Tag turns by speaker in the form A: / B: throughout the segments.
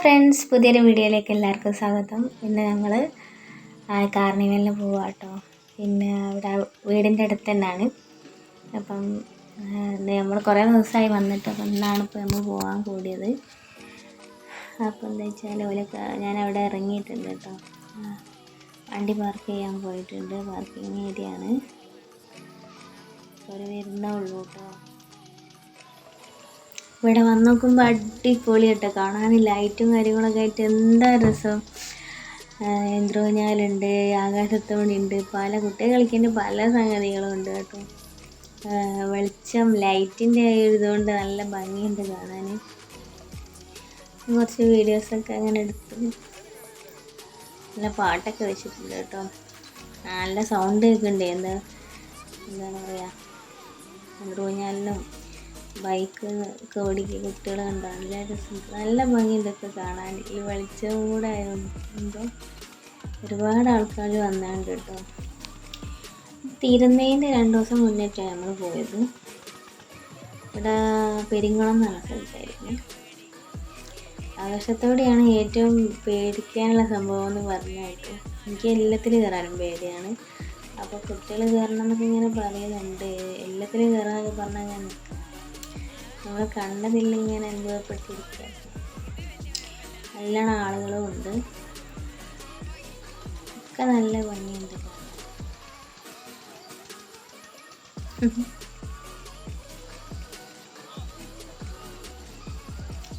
A: Friends, പുതിയൊരു വീഡിയോയിലേക്ക് എല്ലാവർക്കും സ്വാഗതം. പിന്നെ ഞങ്ങൾ കാർണിവലിന് പോവാം കേട്ടോ. പിന്നെ ഇവിടെ വീടിൻ്റെ അടുത്ത് തന്നെയാണ്. അപ്പം നമ്മൾ കുറേ ദിവസമായി വന്നിട്ട്, അപ്പം ഇന്നാണ് ഇപ്പോൾ നമ്മൾ പോകാൻ കൂടിയത്. അപ്പോൾ എന്താ വെച്ചാൽ ഞാൻ അവിടെ ഇറങ്ങിയിട്ടുണ്ട് കേട്ടോ. വണ്ടി പാർക്ക് ചെയ്യാൻ പോയിട്ടുണ്ട്. പാർക്കിംഗ് ഏരിയ ആണ്. ഒരു വരുന്നേ ഉള്ളൂ കേട്ടോ. ഇവിടെ വന്ന് നോക്കുമ്പോൾ അടിപൊളി കേട്ടോ. കാണാൻ ലൈറ്റും കാര്യങ്ങളൊക്കെ ആയിട്ട് എന്താ രസം. യന്ത്രൂഞ്ഞാലുണ്ട്, ആകാശത്തോണിയുണ്ട്, പല കുട്ടികൾ കളിക്കേണ്ട പല സംഗതികളും ഉണ്ട് കേട്ടോ. വെളിച്ചം ലൈറ്റിൻ്റെ ഇതുകൊണ്ട് നല്ല ഭംഗിയുണ്ട് കാണാൻ. കുറച്ച് വീഡിയോസൊക്കെ അങ്ങനെ എടുത്ത് നല്ല പാട്ടൊക്കെ വെച്ചിട്ടുണ്ട് കേട്ടോ. നല്ല സൗണ്ട് കേൾക്കുന്നുണ്ട്. എന്താണ് പറയുക, യന്ത്രൂഞ്ഞാലിനും ബൈക്ക് ഒക്കെ ഓടിക്കുക കുട്ടികൾ കണ്ടാൽ നല്ല രസം, നല്ല ഭംഗിയുണ്ടൊക്കെ കാണാൻ. ഈ വെളിച്ചവും കൂടെ ആയതുകൊണ്ട് ഒരുപാട് ആൾക്കാർ വന്നാണ്ട് കേട്ടോ. തീരുന്നതിൻ്റെ 2 ദിവസം മുന്നേറ്റാണ് നമ്മൾ പോയത്. ഇവിടെ പെരിങ്ങളം എന്നുള്ള സ്ഥലത്തായിരുന്നു. ആകാശത്തോടെയാണ് ഏറ്റവും പേടിക്കാനുള്ള സംഭവം എന്ന് പറഞ്ഞായിട്ട്. എനിക്ക് എല്ലാത്തിലും കയറാനും പേടിയാണ്. അപ്പോൾ കുട്ടികൾ കയറണം എന്നൊക്കെ ഇങ്ങനെ പറയുന്നുണ്ട്. എല്ലാത്തിലും കയറാനൊക്കെ പറഞ്ഞാൽ ഞാൻ നമ്മൾ കണ്ടതില്ലിങ്ങനെ അനുഭവപ്പെട്ടിരിക്കുക. നല്ലോണം ആളുകളും ഉണ്ട്, ഒക്കെ നല്ല ഭംഗിയുണ്ട്.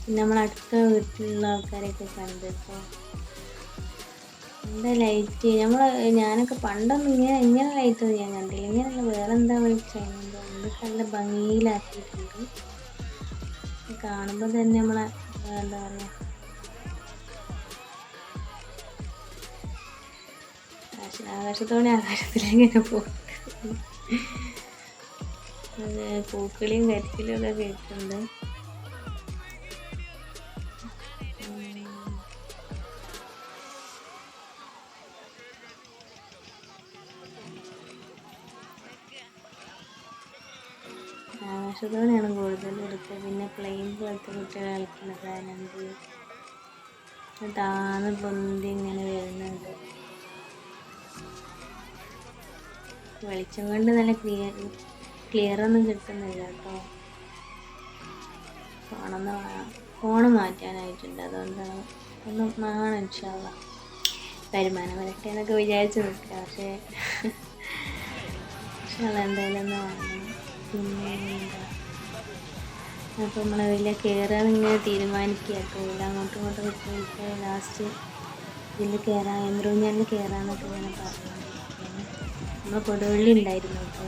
A: പിന്നെ നമ്മളടുത്ത വീട്ടിലുള്ള ആൾക്കാരെയൊക്കെ കണ്ടിട്ടോ. എന്താ ലൈറ്റ്, ഞാനൊക്കെ പണ്ടൊന്നും ഇങ്ങനെ ലൈറ്റൊന്നും ഞാൻ കണ്ടില്ല. ഇങ്ങനെയല്ല, വേറെ എന്താ വിളിച്ചത്, ഇതൊക്കെ നല്ല ഭംഗിയിലാക്കിയിട്ടുണ്ട്. കാണുമ്പോൾ തന്നെ നമ്മളെ എന്താ പറയുക, ആകാശത്തോടെ ആകാശത്തിലിങ്ങനെ പോകും. അത് പൂക്കളിയും കരിച്ചിലും ഒക്കെ കേൾക്കുന്നുണ്ട്. ആകാശത്തോടെയാണ് കൂടുതലും എടുത്തത്. പിന്നെ പ്ലെയിൻ പോലത്തെ കുട്ടികൾ കളിക്കുന്ന സാധനമുണ്ട്. താന്ന് പൊന്തി ഇങ്ങനെ വരുന്നുണ്ട്. വെളിച്ചം കൊണ്ട് നല്ല ക്ലിയറൊന്നും കിട്ടുന്നില്ല കേട്ടോ. ഫോണ് മാറ്റാനായിട്ടുണ്ട്, അതുകൊണ്ടാണ് ഒന്ന് മാണം ഇൻഷാള്ള വരുമാനം വരട്ടെ എന്നൊക്കെ വിചാരിച്ച് നിൽക്കുക. പക്ഷേ എന്തായാലും ഒന്ന് വാങ്ങണം. പിന്നെ അപ്പോൾ നമ്മൾ വലിയ കയറാനിങ്ങനെ തീരുമാനിക്കുക കേട്ടോ. എല്ലാം അങ്ങോട്ടും ഇങ്ങോട്ടും വിട്ട് ലാസ്റ്റ് ഇതിൽ കയറാൻ യന്ത്രൂഞ്ഞാലിൽ കയറാനൊക്കെ ഇങ്ങനെ പറഞ്ഞുകൊണ്ടിരിക്കുകയാണ്. നമ്മൾ കൊടുവള്ളി ഉണ്ടായിരുന്നു കേട്ടോ.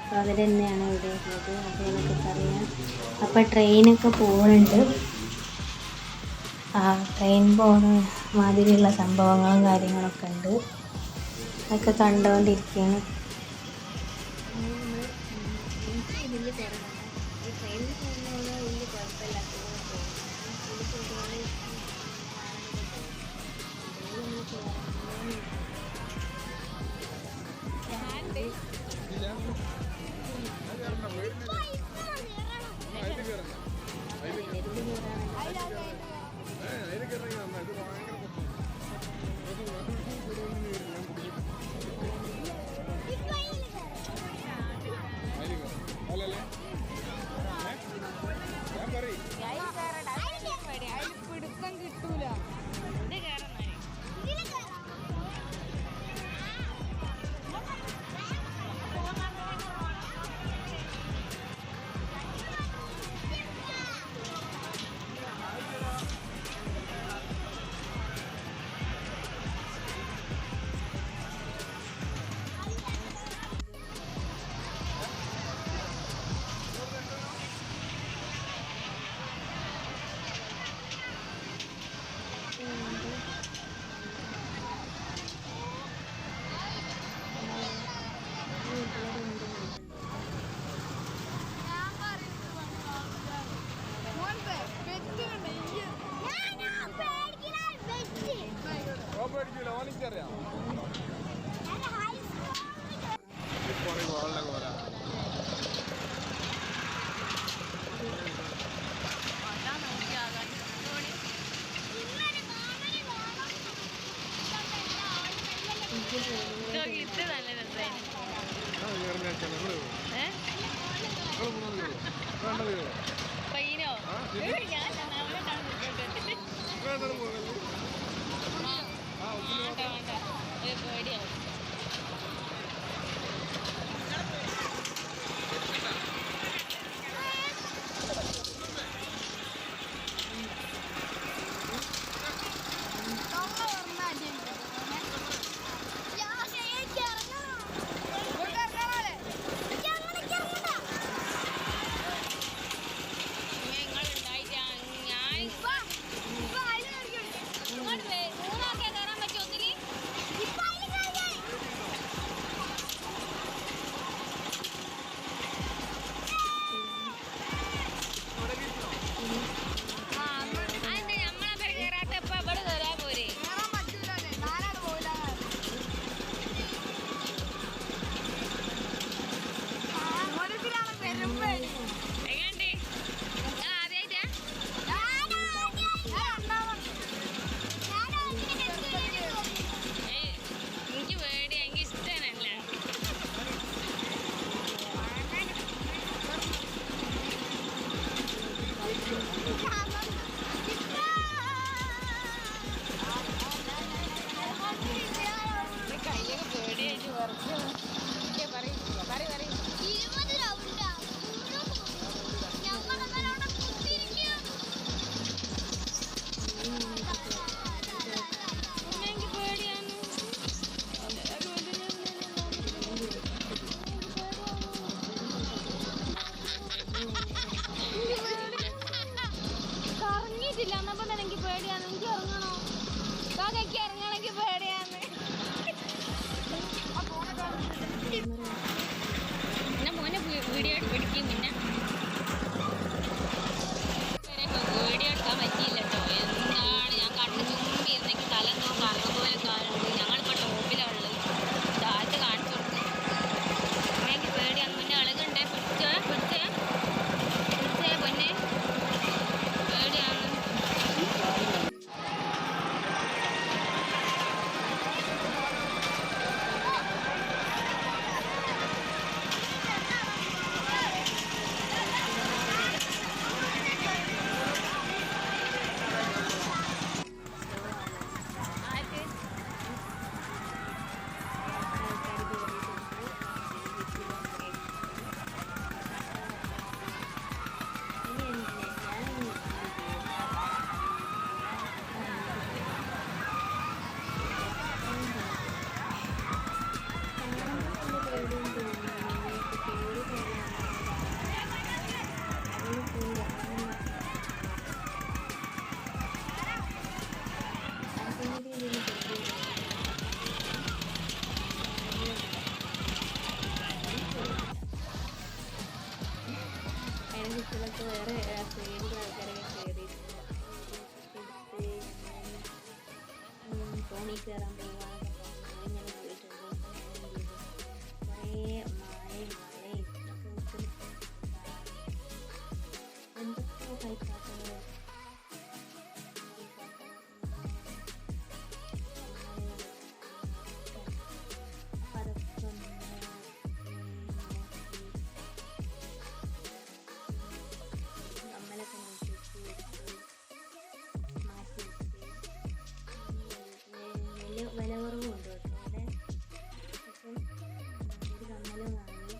A: അപ്പോൾ അവർ തന്നെയാണ് ഇവിടെ ഉള്ളത്. അപ്പോൾ അതൊക്കെ പറയാം. അപ്പോൾ ട്രെയിനൊക്കെ പോകുന്നുണ്ട്. ട്രെയിൻ പോകുന്ന മാതിരിയുള്ള സംഭവങ്ങളും കാര്യങ്ങളൊക്കെ ഉണ്ട്. അതൊക്കെ കണ്ടുകൊണ്ടിരിക്കുകയാണ്.
B: പയ്യനോ ഞാൻ വേണ്ട ഒരു പേടിയാവും. കറങ്ങിയിട്ടില്ല എന്നപ്പോ തന്നെ എനിക്ക് പേടിയാണ്. എനിക്ക് ഇറങ്ങണോ? കാക്കയ്ക്ക് ഇറങ്ങണമെങ്കിൽ പേടിയാന്ന്. പിന്നെ മോനെ വീഡിയോ പിടിക്കും. പിന്നെ വീഡിയോ എടുക്കാൻ പറ്റിയില്ല കേട്ടോ. എന്താണ് ഞാൻ കണ്ണ് ചുമ്പി ഇരുന്നെങ്കിൽ തല നോക്കാൻ പോലെ കാണുന്നത്. ഞങ്ങളിപ്പോൾ ടോപ്പിലുള്ളത് താഴത്ത് കാണിച്ചു കൊടുത്തു. എനിക്ക് പേടിയാണ്. മുന്നേ അളകുണ്ടേ പിടിച്ചേ പൊന്നെ പേടിയാണ്. കുട്ടികളൊക്കെ വേറെ പേടിയുള്ള ആൾക്കാരൊക്കെ കയറിയിട്ടുണ്ട്. തോണി കയറാൻ പോകാനൊക്കെ ഇങ്ങനെ പോയിട്ടുണ്ട്. കുറേ മഴയും എന്തൊക്കെയോ കളിപ്പാട്ടങ്ങൾ വില കുറവുണ്ട് കേട്ടോ അവിടെ. അപ്പം ഒരു കമ്മലും വാങ്ങി.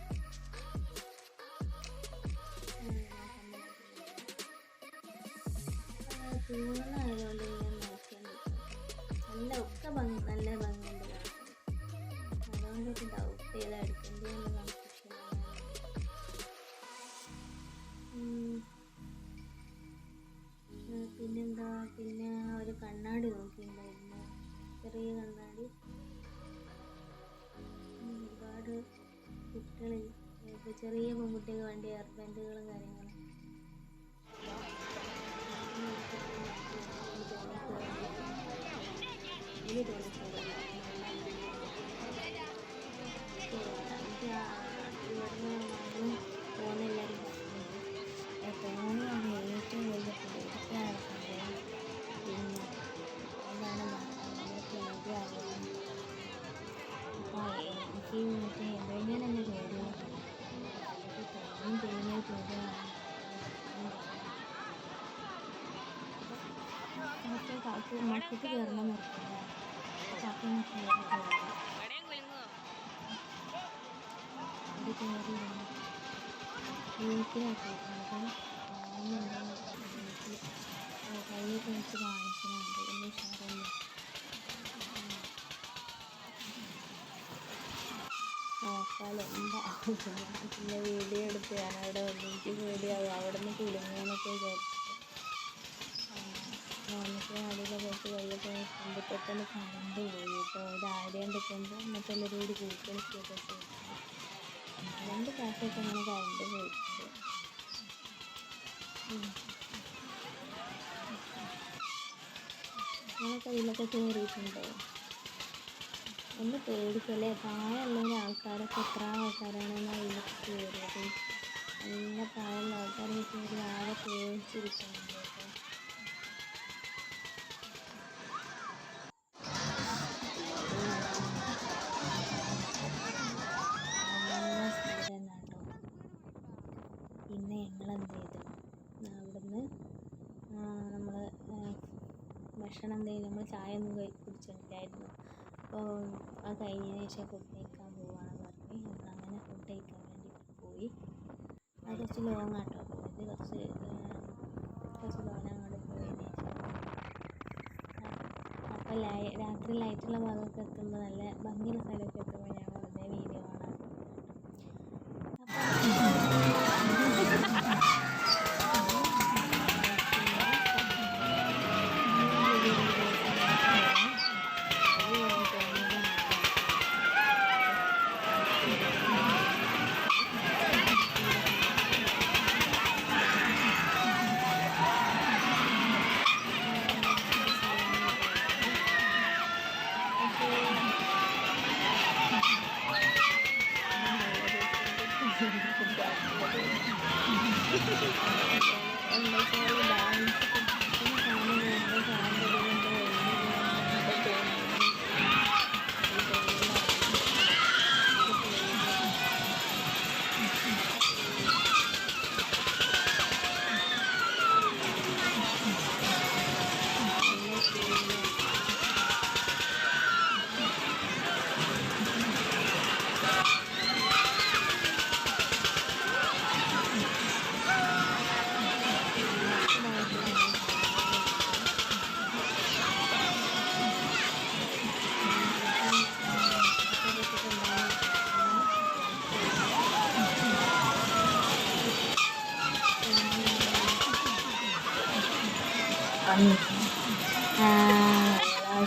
B: തൂങ്ങായതുകൊണ്ട് ഞാൻ നോക്കിയാൽ നല്ല ഒക്കെ നല്ല ഭംഗിയുണ്ട് കാണാൻ. അതുകൊണ്ടൊക്കെ ഡൗട്ട് ചെയ്താൽ എടുക്കേണ്ടതെന്ന് കൺഫ്യൂഷനാണ്. പിന്നെന്താ, പിന്നെ ഒരു കണ്ണാടി നോക്കിയിട്ടുണ്ടായിരുന്നു, ചെറിയ കണ്ണാടി. ഒരുപാട് കുട്ടികളിൽ ചെറിയ പെൺകുട്ടിക്ക് വേണ്ടി ഹെയർ ബാൻഡുകളും കാര്യങ്ങളും പോകുന്നെല്ലാവരും തോണിയാണ് ഏറ്റവും വലിയ പേടിക്കാനുള്ള സംഭവം. പിന്നെ എന്താണ് പേടിയാവുക. അപ്പോൾ എനിക്ക് മറ്റേ എവിടെയെങ്കിലും തന്നെ പേടിയാണ്. തോണിയും പേടിയാണ്.
A: മക്കൾക്ക് കയറണം നിർത്തണ്ട. അപ്പം
B: എവിടെയും കുലുങ്ങുമോ?
A: ഇത് കയറി വീട്ടിലാക്കിയിട്ടുണ്ട്. കാണുന്നുണ്ടോ വീട്ടിൽ കൈയൊക്കെ വെച്ച് കാണിക്കുന്നുണ്ട്. ഒന്നും ഉഷാറില്ല. നോക്കാലോ എന്താ പിന്നെ വീഡിയോ എടുത്ത് ഞാനവിടെ വന്നിട്ട് പേടിയാവും അവിടെ നിന്ന് കുലുങ്ങുമെന്നൊക്കെ വിചാരിച്ചിട്ട് നമുക്ക് അടിയിലെ പോയിട്ട് കയ്യൊക്കെ നിൽക്കുമ്പോൾ പെട്ടെന്ന് കറണ്ട് പോയി കേട്ടോ. ഇത് ആരെയും എടുക്കുമ്പോൾ മറ്റുള്ളവരും കൂടി കൂട്ടിയൊക്കെ ചെയ്തിട്ടുണ്ട്. 2 പ്രാവശ്യമൊക്കെ അങ്ങനെ കറണ്ട് പോയിട്ടുണ്ട്. അങ്ങനെ കയ്യിലൊക്കെ കയറിയിട്ടുണ്ടോ? ഒന്ന് പേടിക്കല്ലേ. പ്രായമുള്ള ആൾക്കാരൊക്കെ എത്ര ആൾക്കാരാണെന്ന് അതിലൊക്കെ കയറിയത്. നല്ല പ്രായമുള്ള ആൾക്കാരൊക്കെ കയറി ആകെ പേടിച്ചിരിക്കുന്നുണ്ട് കേട്ടോ. നല്ല സ്പീഡ് തന്നെ കേട്ടോ. പിന്നെ ഞങ്ങളെന്ത് ചെയ്തു, അവിടുന്ന് നമ്മൾ ഭക്ഷണം എന്തെങ്കിലും നമ്മൾ ചായ ഒന്നും കുടിച്ചിട്ടില്ലായിരുന്നു. അപ്പോൾ അത് കഴിഞ്ഞതിന് ശേഷം ഫുഡ് കഴിക്കാൻ പോവുകയാണെന്ന് പറഞ്ഞ് ഞങ്ങളങ്ങനെ ഫുഡ് കഴിക്കാൻ വേണ്ടിയിട്ട് പോയി. അത് കുറച്ച് ലോങ് ആട്ടോ പോയത്. കുറച്ച് ലോങ് അങ്ങോട്ട് പോയതിന് ശേഷം അപ്പോൾ രാത്രി ലൈറ്റുള്ള ഭാഗമൊക്കെ എത്തുമ്പോൾ നല്ല ഭംഗിയുള്ള സ്ഥലമൊക്കെ എത്തുമ്പോൾ ഞാൻ വെറുതെ വീഡിയോ കാണാറുണ്ട്.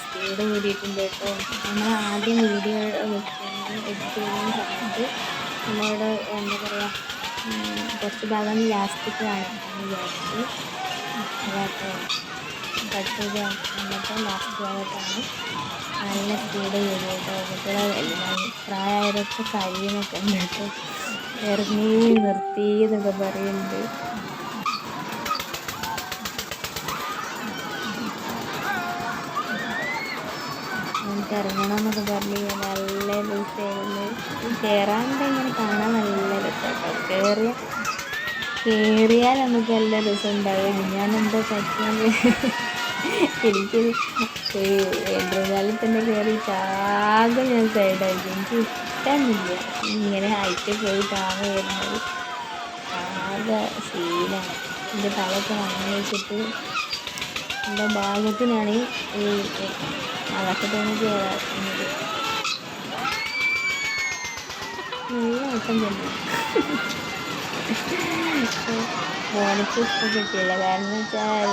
A: സ്പീഡ് കൂടിയിട്ടുണ്ട് കേട്ടോ. നമ്മൾ ആദ്യം വീഡിയോ എഡിറ്റ് ചെയ്യുന്ന സമയത്ത് നമ്മളോട് എന്താ പറയുക, കുറച്ച് ഭാഗം ലാസ്റ്റിക്ക് കാണിക്കാമെന്ന് വിചാരിച്ചു. അതാട്ടോ കട്ട് ചെയ്ത് വന്നപ്പോൾ ലാസ്റ്റ് ഭാഗത്താണ് നല്ല സ്പീഡ് കൂടി കേട്ടോ. കുട്ടികളെ പ്രായമായവരൊക്കെ കഴിയുന്നൊക്കെ ഉണ്ട് കേട്ടോ. ഇറങ്ങി നിർത്തി എന്നൊക്കെ പറയുന്നുണ്ട്. എനിക്ക് ഇറങ്ങണം എന്നൊക്കെ പറഞ്ഞ് നല്ല രസമായിരുന്നു. കയറാണ്ട് ഇങ്ങനെ കാണാൻ നല്ല രസമാട്ടോ. കയറിയാൽ നമുക്ക് നല്ല രസം ഉണ്ടാവും. ഞാനെന്താ പറ്റുന്നത്, എനിക്ക് എൻട്രൂകാലിൽ തന്നെ കയറിയിട്ട് ആകെ ഞാൻ സൈഡായി. എനിക്ക് ഇഷ്ടമില്ല ഇങ്ങനെ ഹൈറ്റ് പോയിട്ട് ആകെ വരുന്നത്. ആകെ സീനാണ്. എൻ്റെ തലയൊക്കെ വാങ്ങി വെച്ചിട്ട് എൻ്റെ ഭാഗ്യത്തിനാണ് ഈ ആകാശത്തോന്ന് കയറാറുന്നത്. നല്ല ഓട്ടം തന്നെ. മോനിക്ക് ഇഷ്ടപ്പെട്ടില്ല. കാരണം വെച്ചാൽ